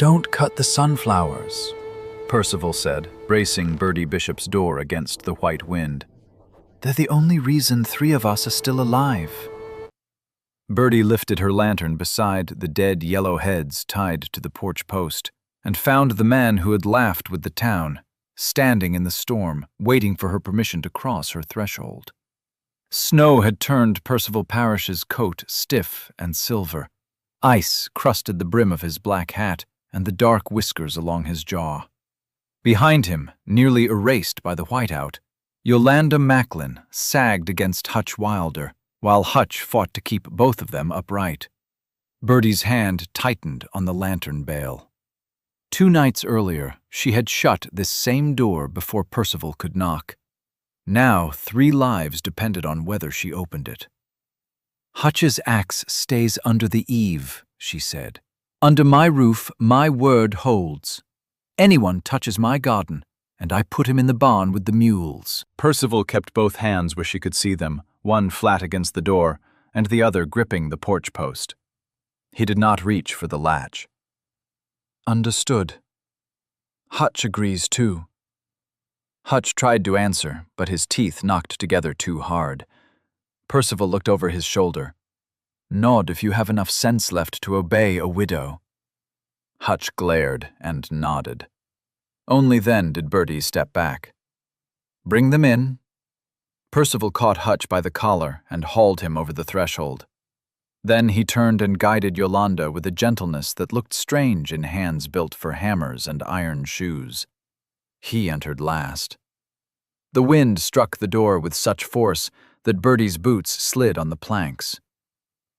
"Don't cut the sunflowers," Percival said, bracing Birdie Bishop's door against the white wind. "They're the only reason 3 of us are still alive." Birdie lifted her lantern beside the dead yellow heads tied to the porch post and found the man who had laughed with the town, standing in the storm, waiting for her permission to cross her threshold. Snow had turned Percival Parrish's coat stiff and silver. Ice crusted the brim of his black hat and the dark whiskers along his jaw. Behind him, nearly erased by the whiteout, Yolanda Macklin sagged against Hutch Wilder, while Hutch fought to keep both of them upright. Birdie's hand tightened on the lantern bail. 2 nights earlier, she had shut this same door before Percival could knock. Now 3 lives depended on whether she opened it. "Hutch's axe stays under the eave," she said. "Under my roof, my word holds. Anyone touches my garden, and I put him in the barn with the mules." Percival kept both hands where she could see them, one flat against the door, and the other gripping the porch post. He did not reach for the latch. "Understood. Hutch agrees too." Hutch tried to answer, but his teeth knocked together too hard. Percival looked over his shoulder. "Nod if you have enough sense left to obey a widow." Hutch glared and nodded. Only then did Birdie step back. "Bring them in." Percival caught Hutch by the collar and hauled him over the threshold. Then he turned and guided Yolanda with a gentleness that looked strange in hands built for hammers and iron shoes. He entered last. The wind struck the door with such force that Birdie's boots slid on the planks.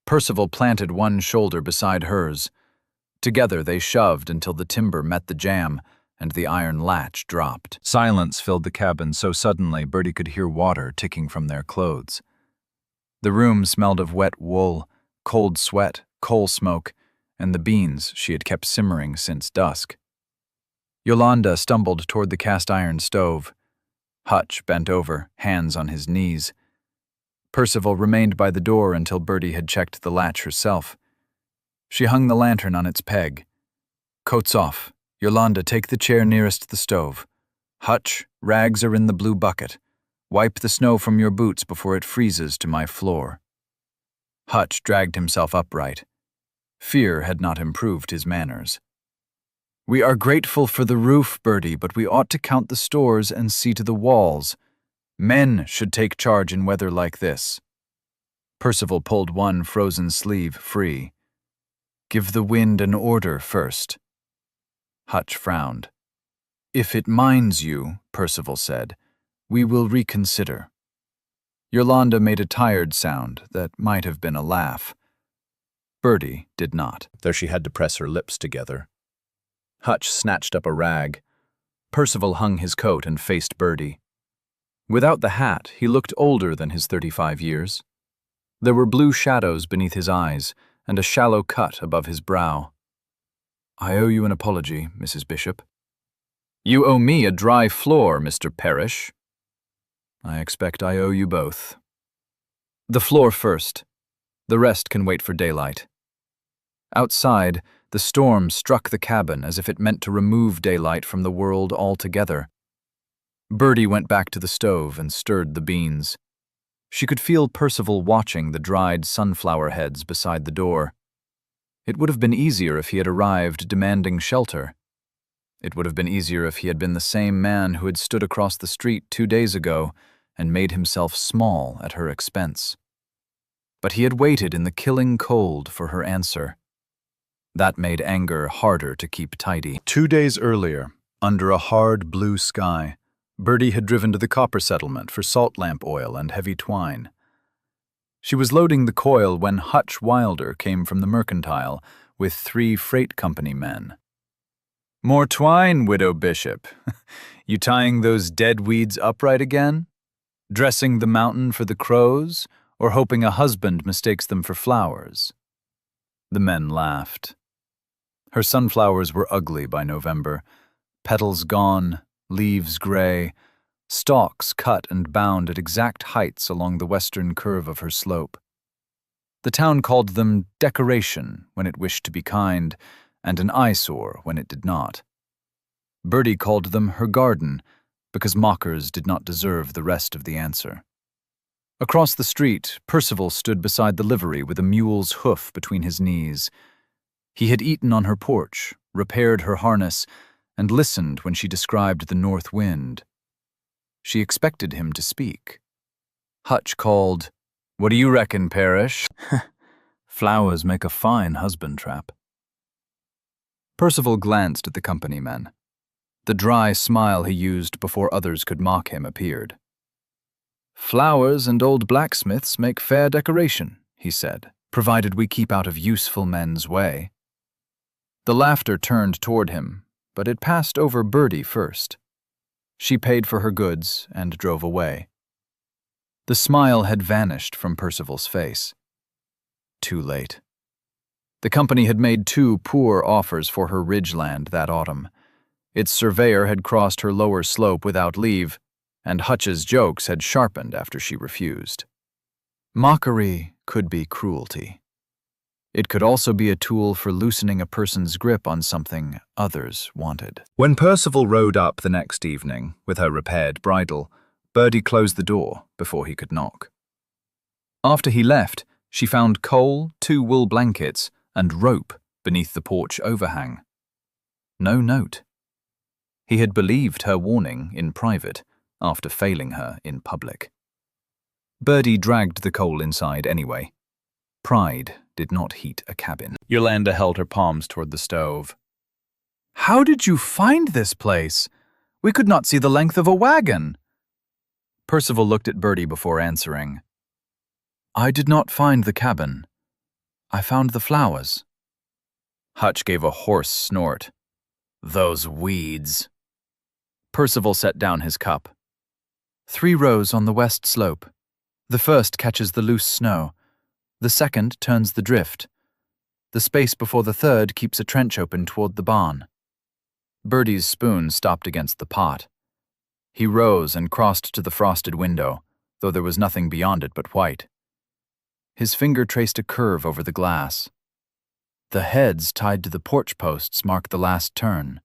Percival planted one shoulder beside hers. Together they shoved until the timber met the jamb and the iron latch dropped. Silence filled the cabin so suddenly Birdie could hear water ticking from their clothes. The room smelled of wet wool, cold sweat, coal smoke, and the beans she had kept simmering since dusk. Yolanda stumbled toward the cast-iron stove. Hutch bent over, hands on his knees. Percival remained by the door until Birdie had checked the latch herself. She hung the lantern on its peg. "Coats off. Yolanda, take the chair nearest the stove. Hutch, rags are in the blue bucket. Wipe the snow from your boots before it freezes to my floor." Hutch dragged himself upright. Fear had not improved his manners. "We are grateful for the roof, Birdie, but we ought to count the stores and see to the walls. Men should take charge in weather like this." Percival pulled one frozen sleeve free. "Give the wind an order first." Hutch frowned. "If it minds you," Percival said, "we will reconsider." Yolanda made a tired sound that might have been a laugh. Birdie did not, though she had to press her lips together. Hutch snatched up a rag. Percival hung his coat and faced Birdie. Without the hat, he looked older than his 35 years. There were blue shadows beneath his eyes and a shallow cut above his brow. "I owe you an apology, Mrs. Bishop." "You owe me a dry floor, Mr. Parrish." "I expect I owe you both." "The floor first. The rest can wait for daylight." Outside, the storm struck the cabin as if it meant to remove daylight from the world altogether. Birdie went back to the stove and stirred the beans. She could feel Percival watching the dried sunflower heads beside the door. It would have been easier if he had arrived demanding shelter. It would have been easier if he had been the same man who had stood across the street 2 days ago and made himself small at her expense. But he had waited in the killing cold for her answer. That made anger harder to keep tidy. 2 days earlier, under a hard blue sky, Birdie had driven to the copper settlement for salt lamp oil and heavy twine. She was loading the coil when Hutch Wilder came from the mercantile with 3 freight company men. "More twine, Widow Bishop. You tying those dead weeds upright again? Dressing the mountain for the crows, or hoping a husband mistakes them for flowers?" The men laughed. Her sunflowers were ugly by November, petals gone, leaves gray, stalks cut and bound at exact heights along the western curve of her slope. The town called them decoration when it wished to be kind, and an eyesore when it did not. Birdie called them her garden, because mockers did not deserve the rest of the answer. Across the street, Percival stood beside the livery with a mule's hoof between his knees. He had eaten on her porch, repaired her harness, and listened when she described the north wind. She expected him to speak. Hutch called, "What do you reckon, Parrish?" "Flowers make a fine husband trap." Percival glanced at the company men. The dry smile he used before others could mock him appeared. "Flowers and old blacksmiths make fair decoration," he said, "provided we keep out of useful men's way." The laughter turned toward him, but it passed over Birdie first. She paid for her goods and drove away. The smile had vanished from Percival's face. Too late. The company had made 2 poor offers for her ridgeland that autumn. Its surveyor had crossed her lower slope without leave, and Hutch's jokes had sharpened after she refused. Mockery could be cruelty. It could also be a tool for loosening a person's grip on something others wanted. When Percival rode up the next evening with her repaired bridle, Birdie closed the door before he could knock. After he left, she found coal, 2 wool blankets, and rope beneath the porch overhang. No note. He had believed her warning in private after failing her in public. Birdie dragged the coal inside anyway. Pride did not heat a cabin. Yolanda held her palms toward the stove. "How did you find this place? We could not see the length of a wagon." Percival looked at Birdie before answering. "I did not find the cabin. I found the flowers." Hutch gave a hoarse snort. "Those weeds." Percival set down his cup. 3 rows on the west slope. The first catches the loose snow. The second turns the drift. The space before the third keeps a trench open toward the barn." Birdie's spoon stopped against the pot. He rose and crossed to the frosted window, though there was nothing beyond it but white. His finger traced a curve over the glass. The heads tied to the porch posts marked the last turn.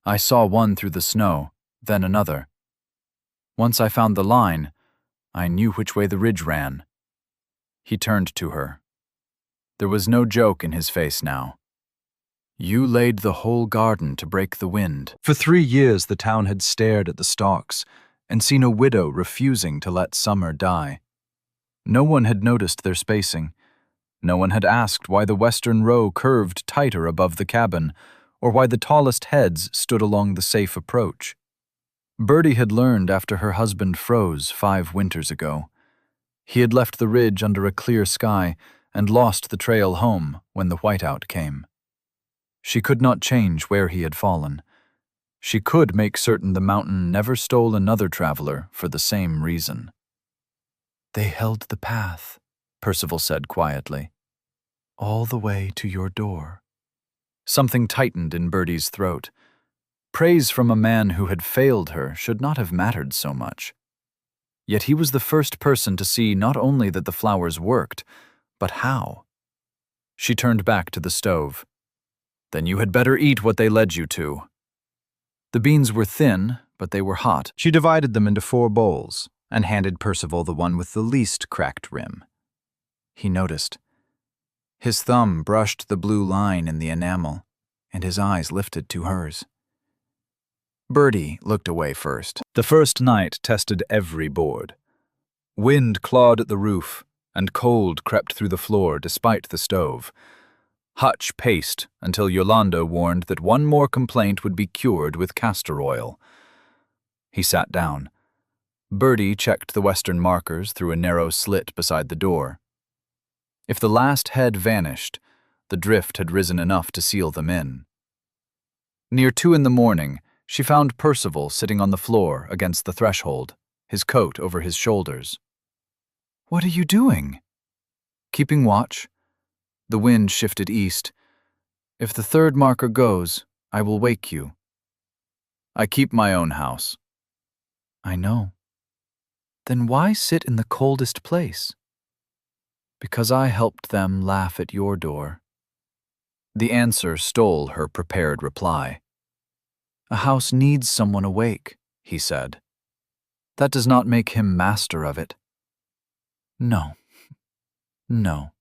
I saw one through the snow, then another. Once I found the line, I knew which way the ridge ran. He turned to her. There was no joke in his face now. "You laid the whole garden to break the wind." For 3 years the town had stared at the stalks and seen a widow refusing to let summer die. No one had noticed their spacing. No one had asked why the western row curved tighter above the cabin, or why the tallest heads stood along the safe approach. Birdie had learned after her husband froze 5 winters ago. He had left the ridge under a clear sky and lost the trail home when the whiteout came. She could not change where he had fallen. She could make certain the mountain never stole another traveler for the same reason. "They held the path," Percival said quietly, "all the way to your door." Something tightened in Birdie's throat. Praise from a man who had failed her should not have mattered so much. Yet he was the first person to see not only that the flowers worked, but how. She turned back to the stove. "Then you had better eat what they led you to." The beans were thin, but they were hot. She divided them into 4 bowls and handed Percival the one with the least cracked rim. He noticed. His thumb brushed the blue line in the enamel, and his eyes lifted to hers. Birdie looked away first. The first night tested every board. Wind clawed at the roof, and cold crept through the floor despite the stove. Hutch paced until Yolanda warned that one more complaint would be cured with castor oil. He sat down. Birdie checked the western markers through a narrow slit beside the door. If the last head vanished, the drift had risen enough to seal them in. Near 2 a.m, she found Percival sitting on the floor against the threshold, his coat over his shoulders. "What are you doing?" "Keeping watch." The wind shifted east. "If the 3rd marker goes, I will wake you." "I keep my own house." "I know." "Then why sit in the coldest place?" "Because I helped them laugh at your door." The answer stole her prepared reply. "A house needs someone awake," he said. "That does not make him master of it." "No, no.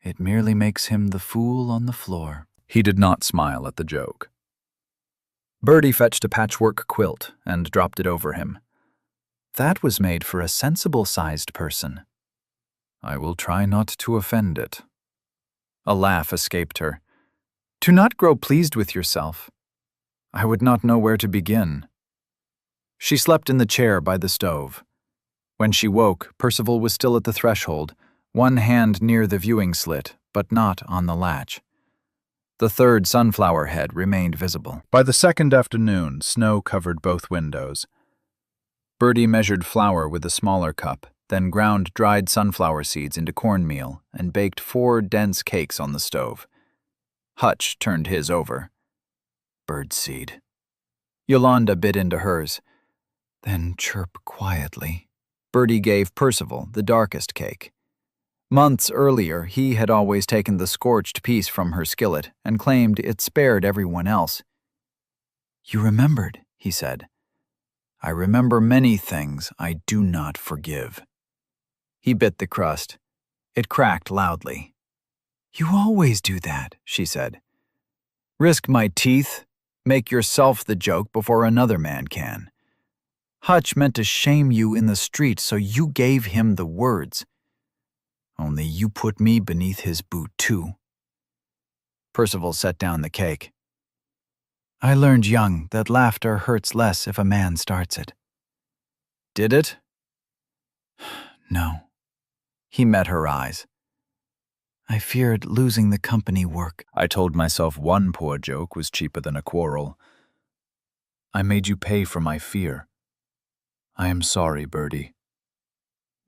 It merely makes him the fool on the floor." He did not smile at the joke. Birdie fetched a patchwork quilt and dropped it over him. "That was made for a sensible-sized person." "I will try not to offend it." A laugh escaped her. "Do not grow pleased with yourself. I would not know where to begin." She slept in the chair by the stove. When she woke, Percival was still at the threshold, one hand near the viewing slit, but not on the latch. The third sunflower head remained visible. By the second afternoon, snow covered both windows. Birdie measured flour with a smaller cup, then ground dried sunflower seeds into cornmeal and baked 4 dense cakes on the stove. Hutch turned his over. "Birdseed." Yolanda bit into hers. "Then chirp quietly." Birdie gave Percival the darkest cake. Months earlier, he had always taken the scorched piece from her skillet and claimed it spared everyone else. "You remembered," he said. "I remember many things I do not forgive." He bit the crust. It cracked loudly. "You always do that," she said. "Risk my teeth. Make yourself the joke before another man can. Hutch meant to shame you in the street, so you gave him the words. Only you put me beneath his boot, too." Percival set down the cake. "I learned young that laughter hurts less if a man starts it." "Did it?" "No." He met her eyes. "I feared losing the company work." "I told myself one poor joke was cheaper than a quarrel. I made you pay for my fear. I am sorry, Birdie."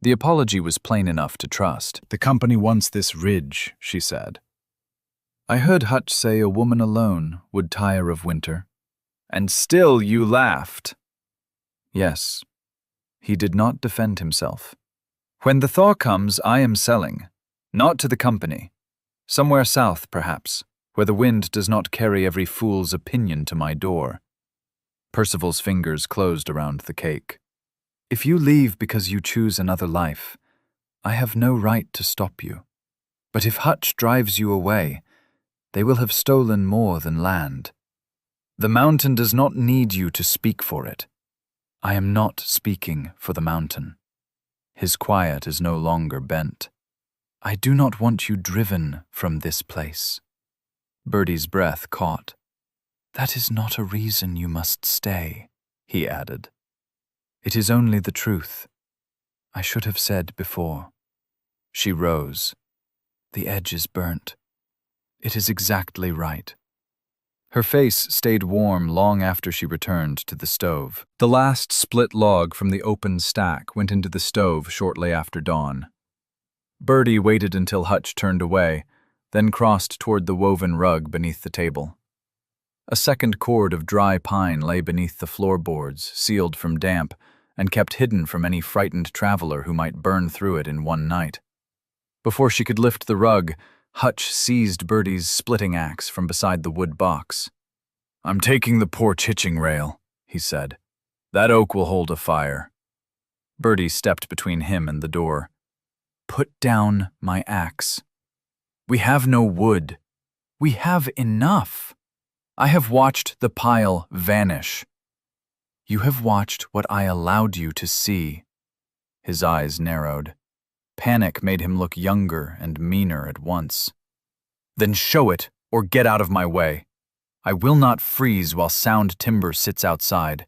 The apology was plain enough to trust. "The company wants this ridge," she said. "I heard Hutch say a woman alone would tire of winter." "And still you laughed." "Yes." He did not defend himself. "When the thaw comes, I am selling. Not to the company. Somewhere south, perhaps, where the wind does not carry every fool's opinion to my door." Percival's fingers closed around the cake. "If you leave because you choose another life, I have no right to stop you. But if Hutch drives you away, they will have stolen more than land. The mountain does not need you to speak for it. I am not speaking for the mountain. His quiet is no longer bent. I do not want you driven from this place." Birdie's breath caught. "That is not a reason you must stay," he added. "It is only the truth. I should have said before." She rose. "The edge is burnt. It is exactly right." Her face stayed warm long after she returned to the stove. The last split log from the open stack went into the stove shortly after dawn. Birdie waited until Hutch turned away, then crossed toward the woven rug beneath the table. A second cord of dry pine lay beneath the floorboards, sealed from damp, and kept hidden from any frightened traveler who might burn through it in one night. Before she could lift the rug, Hutch seized Birdie's splitting axe from beside the wood box. "I'm taking the porch hitching rail," he said. "That oak will hold a fire." Birdie stepped between him and the door. "Put down my axe. We have no wood. We have enough. I have watched the pile vanish. You have watched what I allowed you to see." His eyes narrowed. Panic made him look younger and meaner at once. "Then show it, or get out of my way. I will not freeze while sound timber sits outside.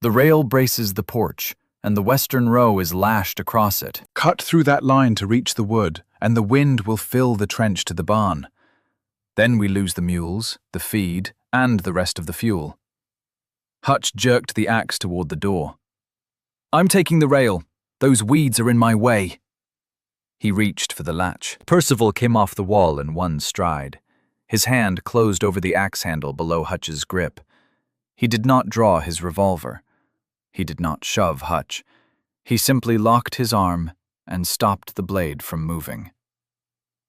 The rail braces the porch, and the western row is lashed across it. Cut through that line to reach the wood, and the wind will fill the trench to the barn. Then we lose the mules, the feed, and the rest of the fuel." Hutch jerked the axe toward the door. "I'm taking the rail. Those weeds are in my way." He reached for the latch. Percival came off the wall in one stride. His hand closed over the axe handle below Hutch's grip. He did not draw his revolver. He did not shove Hutch. He simply locked his arm and stopped the blade from moving.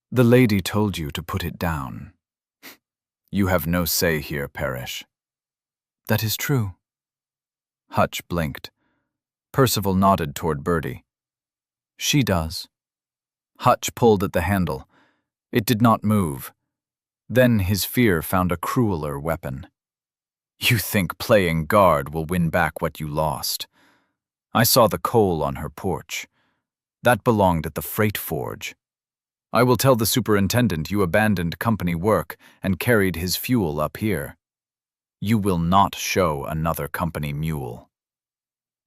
"The lady told you to put it down," You have no say here, Parrish. That is true. Hutch blinked. Percival nodded toward Birdie. She does. Hutch pulled at the handle. It did not move. Then his fear found a crueler weapon. You think playing guard will win back what you lost. I saw the coal on her porch. That belonged at the freight forge. I will tell the superintendent you abandoned company work and carried his fuel up here. You will not show another company mule.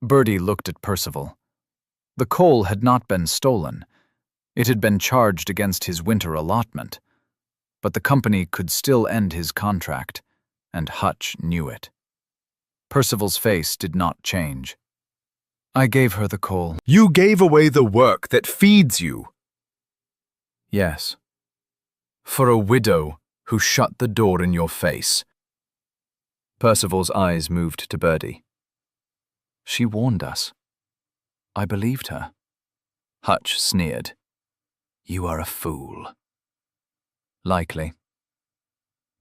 Birdie looked at Percival. The coal had not been stolen. It had been charged against his winter allotment. But the company could still end his contract, and Hutch knew it. Percival's face did not change. I gave her the coal. You gave away the work that feeds you. Yes. For a widow who shut the door in your face. Percival's eyes moved to Birdie. She warned us. I believed her. Hutch sneered. You are a fool. Likely.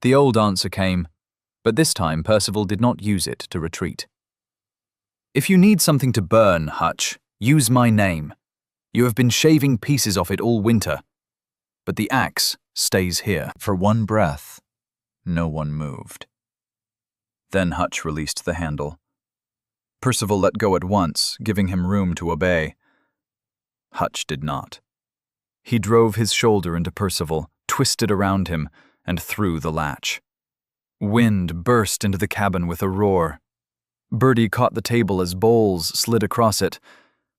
The old answer came, but this time Percival did not use it to retreat. If you need something to burn, Hutch, use my name. You have been shaving pieces off it all winter. But the axe stays here. For one breath, no one moved. Then Hutch released the handle. Percival let go at once, giving him room to obey. Hutch did not. He drove his shoulder into Percival, twisted around him, and threw the latch. Wind burst into the cabin with a roar. Birdie caught the table as bowls slid across it.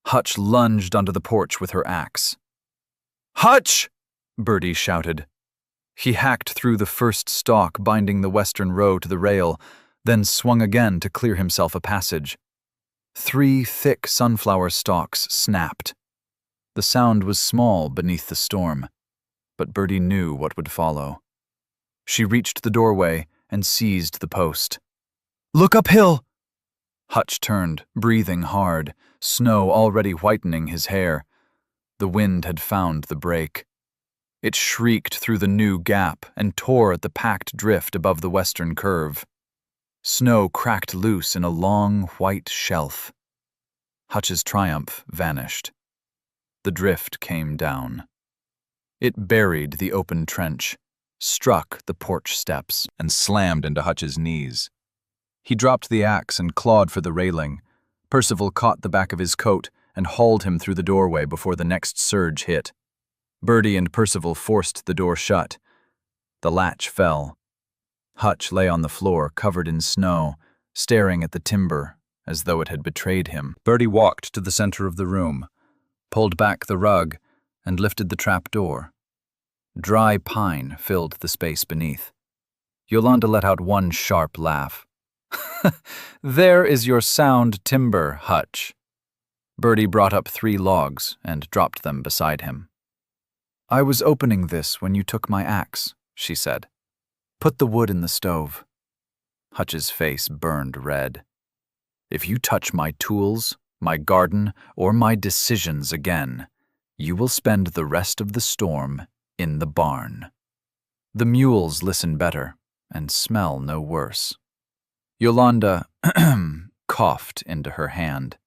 Hutch lunged onto the porch with her axe. Hutch! Birdie shouted. He hacked through the first stalk binding the western row to the rail, then swung again to clear himself a passage. 3 thick sunflower stalks snapped. The sound was small beneath the storm, but Birdie knew what would follow. She reached the doorway and seized the post. Look uphill! Hutch turned, breathing hard, snow already whitening his hair. The wind had found the break. It shrieked through the new gap and tore at the packed drift above the western curve. Snow cracked loose in a long, white shelf. Hutch's triumph vanished. The drift came down. It buried the open trench, struck the porch steps, and slammed into Hutch's knees. He dropped the axe and clawed for the railing. Percival caught the back of his coat and hauled him through the doorway before the next surge hit. Birdie and Percival forced the door shut. The latch fell. Hutch lay on the floor, covered in snow, staring at the timber as though it had betrayed him. Birdie walked to the center of the room, pulled back the rug, and lifted the trap door. Dry pine filled the space beneath. Yolanda let out one sharp laugh. There is your sound timber, Hutch. Birdie brought up 3 logs and dropped them beside him. I was opening this when you took my axe, she said. Put the wood in the stove. Hutch's face burned red. If you touch my tools, my garden, or my decisions again, you will spend the rest of the storm in the barn. The mules listen better and smell no worse. Yolanda coughed into her hand.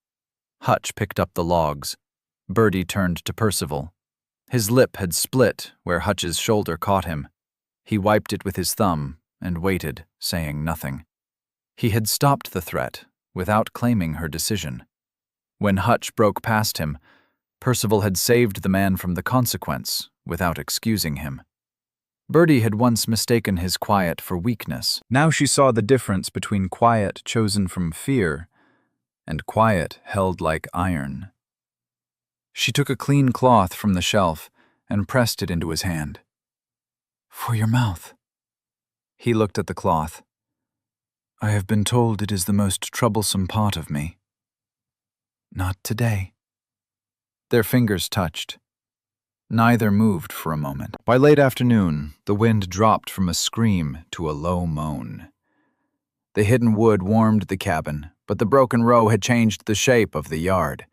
Hutch picked up the logs. Birdie turned to Percival. His lip had split where Hutch's shoulder caught him. He wiped it with his thumb and waited, saying nothing. He had stopped the threat without claiming her decision. When Hutch broke past him, Percival had saved the man from the consequence without excusing him. Birdie had once mistaken his quiet for weakness. Now she saw the difference between quiet chosen from fear and quiet held like iron. She took a clean cloth from the shelf and pressed it into his hand. For your mouth. He looked at the cloth. I have been told it is the most troublesome part of me. Not today. Their fingers touched. Neither moved for a moment. By late afternoon, the wind dropped from a scream to a low moan. The hidden wood warmed the cabin, but the broken row had changed the shape of the yard.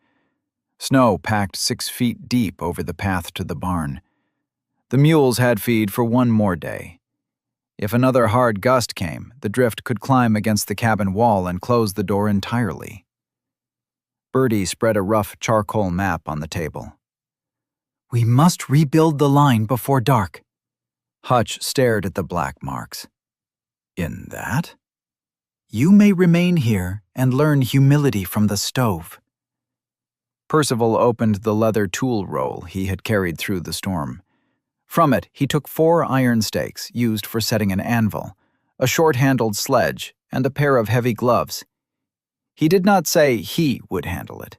Snow packed 6 feet deep over the path to the barn. The mules had feed for one more day. If another hard gust came, the drift could climb against the cabin wall and close the door entirely. Birdie spread a rough charcoal map on the table. "We must rebuild the line before dark." Hutch stared at the black marks. "In that?" "You may remain here and learn humility from the stove." Percival opened the leather tool roll he had carried through the storm. From it, he took 4 iron stakes used for setting an anvil, a short-handled sledge, and a pair of heavy gloves. He did not say he would handle it.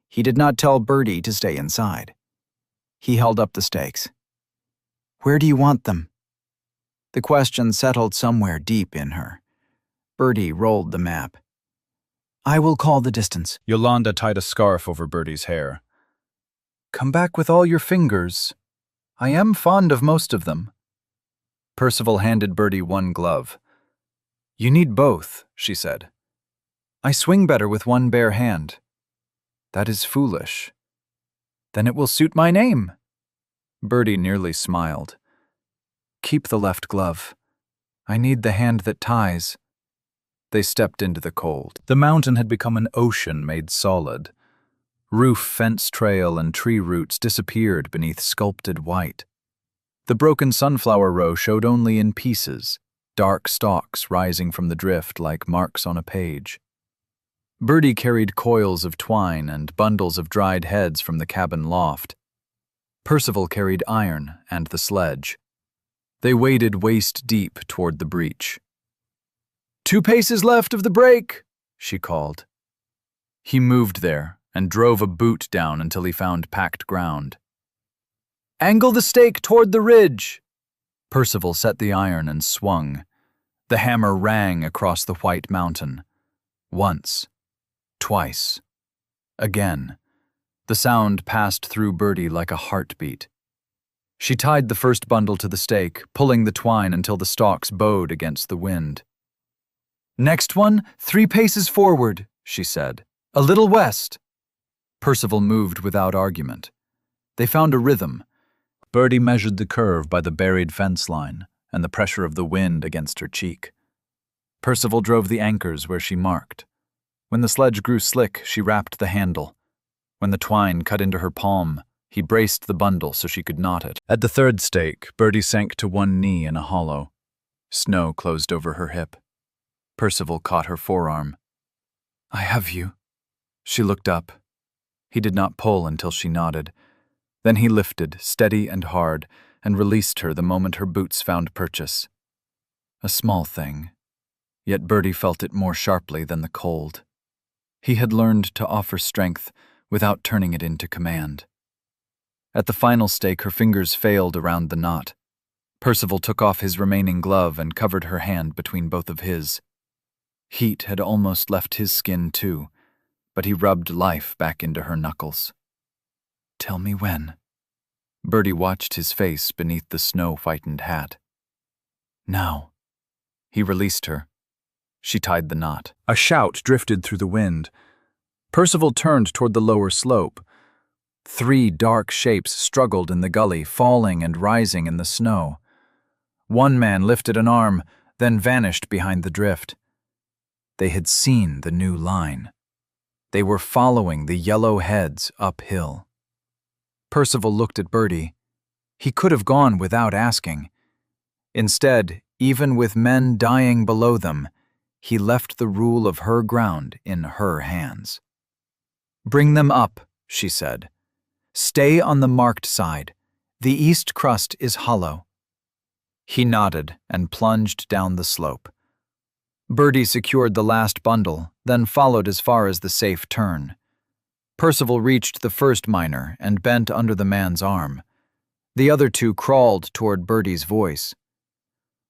He did not tell Birdie to stay inside. He held up the stakes. "Where do you want them?" The question settled somewhere deep in her. Birdie rolled the map. "I will call the distance." Yolanda tied a scarf over Birdie's hair. "Come back with all your fingers. I am fond of most of them." Percival handed Birdie one glove. "You need both," she said. "I swing better with one bare hand." "That is foolish." "Then it will suit my name." Birdie nearly smiled. "Keep the left glove. I need the hand that ties." They stepped into the cold. The mountain had become an ocean made solid. Roof, fence trail, and tree roots disappeared beneath sculpted white. The broken sunflower row showed only in pieces, dark stalks rising from the drift like marks on a page. Birdie carried coils of twine and bundles of dried heads from the cabin loft. Percival carried iron and the sledge. They waded waist-deep toward the breach. "2 paces left of the break," she called. He moved there and drove a boot down until he found packed ground. "Angle the stake toward the ridge." Percival set the iron and swung. The hammer rang across the white mountain. Once. Twice. Again. The sound passed through Birdie like a heartbeat. She tied the first bundle to the stake, pulling the twine until the stalks bowed against the wind. "Next one, 3 paces forward," she said. "A little west." Percival moved without argument. They found a rhythm. Birdie measured the curve by the buried fence line and the pressure of the wind against her cheek. Percival drove the anchors where she marked. When the sledge grew slick, she wrapped the handle. When the twine cut into her palm, he braced the bundle so she could knot it. At the 3rd stake, Birdie sank to one knee in a hollow. Snow closed over her hip. Percival caught her forearm. "I have you." She looked up. He did not pull until she nodded. Then he lifted, steady and hard, and released her the moment her boots found purchase. A small thing, yet Birdie felt it more sharply than the cold. He had learned to offer strength without turning it into command. At the final stake, her fingers failed around the knot. Percival took off his remaining glove and covered her hand between both of his. Heat had almost left his skin too, but he rubbed life back into her knuckles. "Tell me when." Birdie watched his face beneath the snow-whitened hat. "Now." He released her. She tied the knot. A shout drifted through the wind. Percival turned toward the lower slope. 3 dark shapes struggled in the gully, falling and rising in the snow. One man lifted an arm, then vanished behind the drift. They had seen the new line. They were following the yellow heads uphill. Percival looked at Birdie. He could have gone without asking. Instead, even with men dying below them, he left the rule of her ground in her hands. "Bring them up," she said. "Stay on the marked side. The east crust is hollow." He nodded and plunged down the slope. Birdie secured the last bundle, then followed as far as the safe turn. Percival reached the first miner and bent under the man's arm. The other 2 crawled toward Birdie's voice.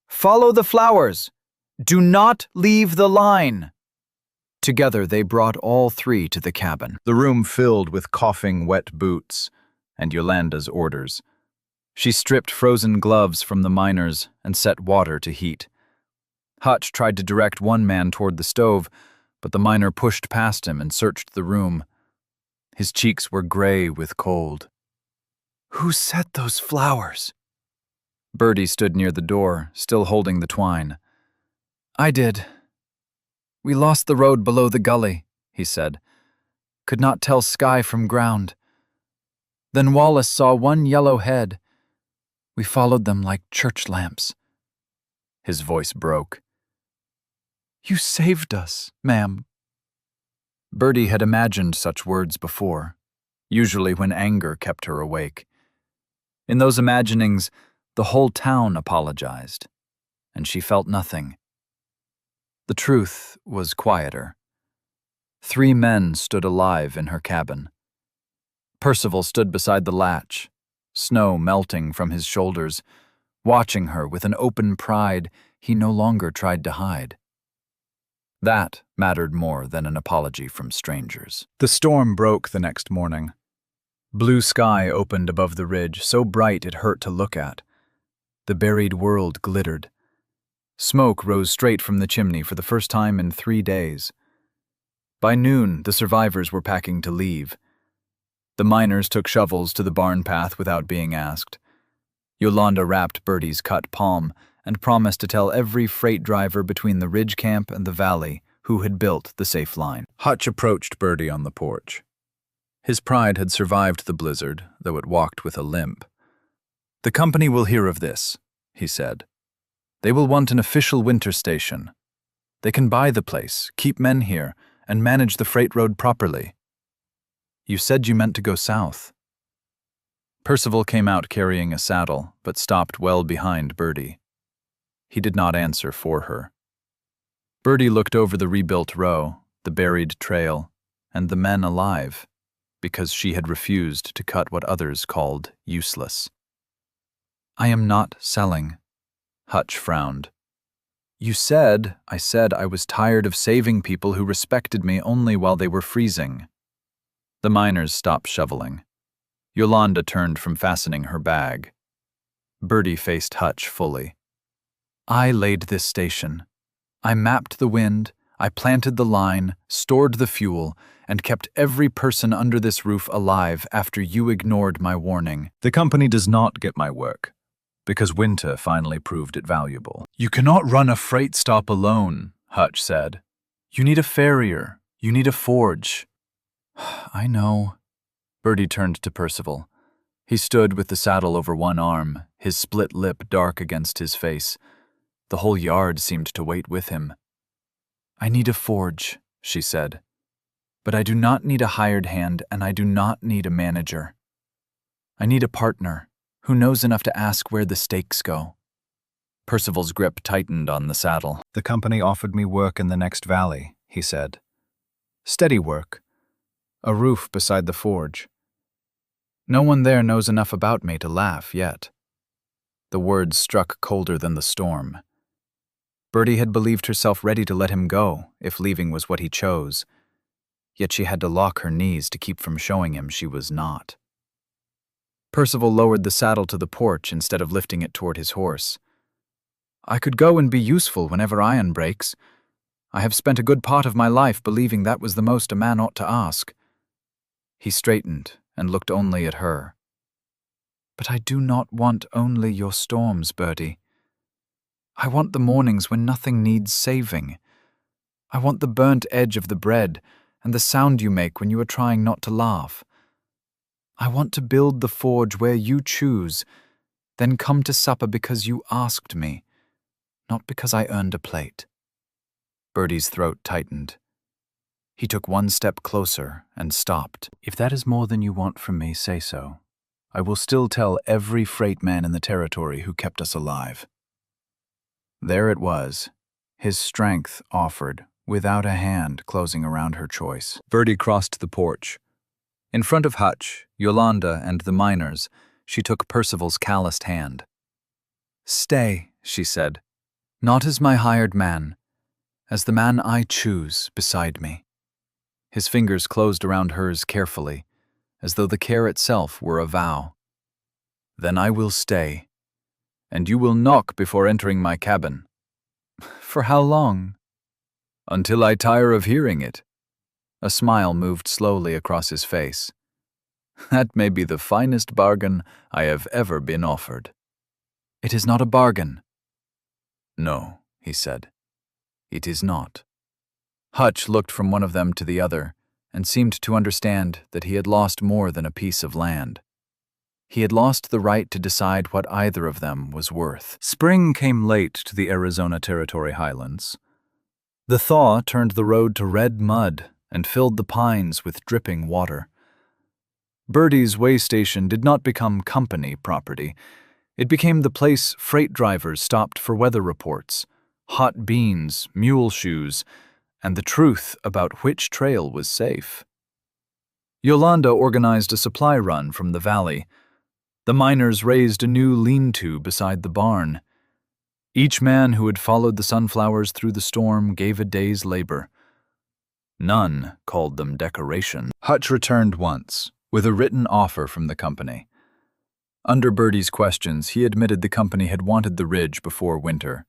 "Follow the flowers! Do not leave the line!" Together they brought all 3 to the cabin. The room filled with coughing wet boots and Yolanda's orders. She stripped frozen gloves from the miners and set water to heat. Hutch tried to direct one man toward the stove, but the miner pushed past him and searched the room. His cheeks were gray with cold. "Who set those flowers?" Birdie stood near the door, still holding the twine. "I did. We lost the road below the gully," he said. "Could not tell sky from ground. Then Wallace saw one yellow head. We followed them like church lamps." His voice broke. "You saved us, ma'am." Birdie had imagined such words before, usually when anger kept her awake. In those imaginings, the whole town apologized, and she felt nothing. The truth was quieter. 3 men stood alive in her cabin. Percival stood beside the latch, snow melting from his shoulders, watching her with an open pride he no longer tried to hide. That mattered more than an apology from strangers. The storm broke the next morning. Blue sky opened above the ridge, so bright it hurt to look at. The buried world glittered. Smoke rose straight from the chimney for the first time in 3 days. By noon, the survivors were packing to leave. The miners took shovels to the barn path without being asked. Yolanda wrapped Birdie's cut palm and promised to tell every freight driver between the ridge camp and the valley who had built the safe line. Hutch approached Birdie on the porch. His pride had survived the blizzard, though it walked with a limp. "The company will hear of this," he said. "They will want an official winter station. They can buy the place, keep men here, and manage the freight road properly." "You said you meant to go south." Percival came out carrying a saddle, but stopped well behind Birdie. He did not answer for her. Birdie looked over the rebuilt row, the buried trail, and the men alive, because she had refused to cut what others called useless. "I am not selling," Hutch frowned. "You said I was tired of saving people who respected me only while they were freezing." The miners stopped shoveling. Yolanda turned from fastening her bag. Birdie faced Hutch fully. "I laid this station. I mapped the wind, I planted the line, stored the fuel, and kept every person under this roof alive after you ignored my warning. The company does not get my work, because winter finally proved it valuable." "You cannot run a freight stop alone," Hutch said. "You need a farrier. You need a forge." "I know." Birdie turned to Percival. He stood with the saddle over one arm, his split lip dark against his face. The whole yard seemed to wait with him. "I need a forge," she said. "But I do not need a hired hand, and I do not need a manager. I need a partner who knows enough to ask where the stakes go." Percival's grip tightened on the saddle. "The company offered me work in the next valley," he said. "Steady work. A roof beside the forge. No one there knows enough about me to laugh yet." The words struck colder than the storm. Birdie had believed herself ready to let him go if leaving was what he chose, yet she had to lock her knees to keep from showing him she was not. Percival lowered the saddle to the porch instead of lifting it toward his horse. "I could go and be useful whenever iron breaks. I have spent a good part of my life believing that was the most a man ought to ask." He straightened and looked only at her. "But I do not want only your storms, Birdie. I want the mornings when nothing needs saving. I want the burnt edge of the bread and the sound you make when you are trying not to laugh. I want to build the forge where you choose, then come to supper because you asked me, not because I earned a plate." Birdie's throat tightened. He took one step closer and stopped. "If that is more than you want from me, say so. I will still tell every freight man in the territory who kept us alive." There it was, his strength offered, without a hand closing around her choice. Birdie crossed the porch. In front of Hutch, Yolanda, and the miners, she took Percival's calloused hand. "Stay," she said, "not as my hired man, as the man I choose beside me." His fingers closed around hers carefully, as though the care itself were a vow. "Then I will stay, and you will knock before entering my cabin." "For how long?" "Until I tire of hearing it." A smile moved slowly across his face. "That may be the finest bargain I have ever been offered." "It is not a bargain." "No," he said. "It is not." Hutch looked from one of them to the other and seemed to understand that he had lost more than a piece of land. He had lost the right to decide what either of them was worth. Spring came late to the Arizona Territory highlands. The thaw turned the road to red mud and filled the pines with dripping water. Birdie's way station did not become company property. It became the place freight drivers stopped for weather reports, hot beans, mule shoes, and the truth about which trail was safe. Yolanda organized a supply run from the valley. The miners raised a new lean-to beside the barn. Each man who had followed the sunflowers through the storm gave a day's labor. None called them decoration. Hutch returned once, with a written offer from the company. Under Birdie's questions, he admitted the company had wanted the ridge before winter.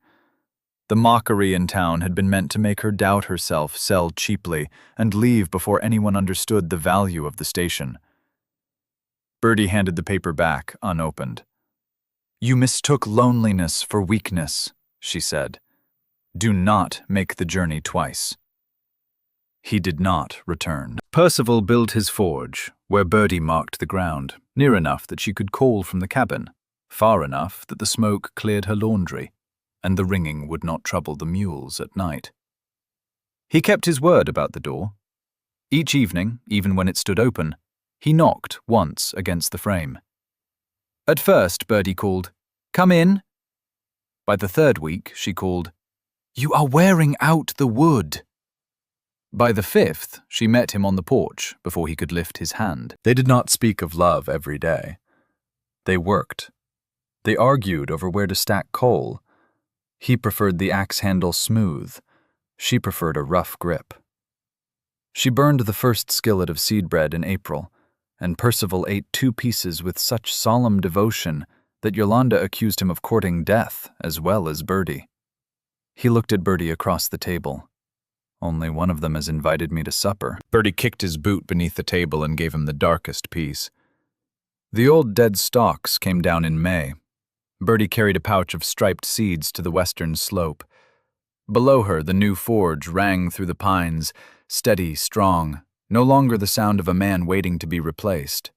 The mockery in town had been meant to make her doubt herself, sell cheaply, and leave before anyone understood the value of the station. Birdie handed the paper back, unopened. "You mistook loneliness for weakness," she said. "Do not make the journey twice." He did not return. Percival built his forge, where Birdie marked the ground, near enough that she could call from the cabin, far enough that the smoke cleared her laundry, and the ringing would not trouble the mules at night. He kept his word about the door. Each evening, even when it stood open, he knocked once against the frame. At first, Birdie called, "Come in." By the third week, she called, "You are wearing out the wood." By the fifth, she met him on the porch before he could lift his hand. They did not speak of love every day. They worked. They argued over where to stack coal. He preferred the axe handle smooth. She preferred a rough grip. She burned the first skillet of seed bread in April, and Percival ate 2 pieces with such solemn devotion that Yolanda accused him of courting death as well as Birdie. He looked at Birdie across the table. "Only one of them has invited me to supper." Birdie kicked his boot beneath the table and gave him the darkest piece. The old dead stalks came down in May. Birdie carried a pouch of striped seeds to the western slope. Below her, the new forge rang through the pines, steady, strong, no longer the sound of a man waiting to be replaced.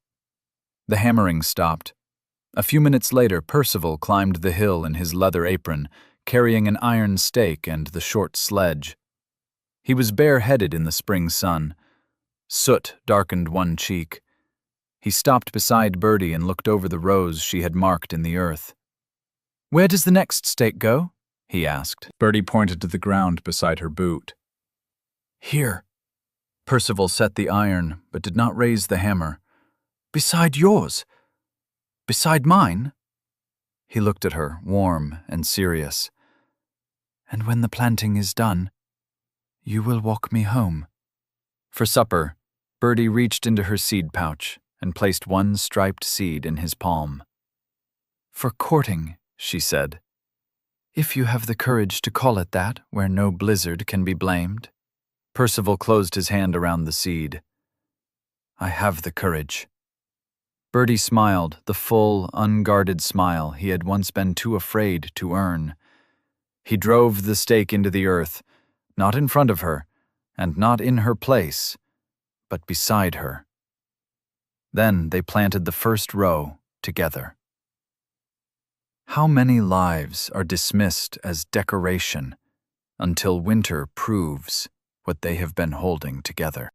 The hammering stopped. A few minutes later, Percival climbed the hill in his leather apron, carrying an iron stake and the short sledge. He was bareheaded in the spring sun. Soot darkened one cheek. He stopped beside Birdie and looked over the rows she had marked in the earth. "Where does the next stake go?" he asked. Birdie pointed to the ground beside her boot. "Here." Percival set the iron, but did not raise the hammer. "Beside yours? Beside mine?" He looked at her, warm and serious. "And when the planting is done, you will walk me home." For supper, Birdie reached into her seed pouch and placed one striped seed in his palm. "For courting," she said. "If you have the courage to call it that where no blizzard can be blamed." Percival closed his hand around the seed. "I have the courage." Birdie smiled, the full, unguarded smile he had once been too afraid to earn. He drove the stake into the earth, not in front of her, and not in her place, but beside her. Then they planted the first row together. How many lives are dismissed as decoration until winter proves what they have been holding together?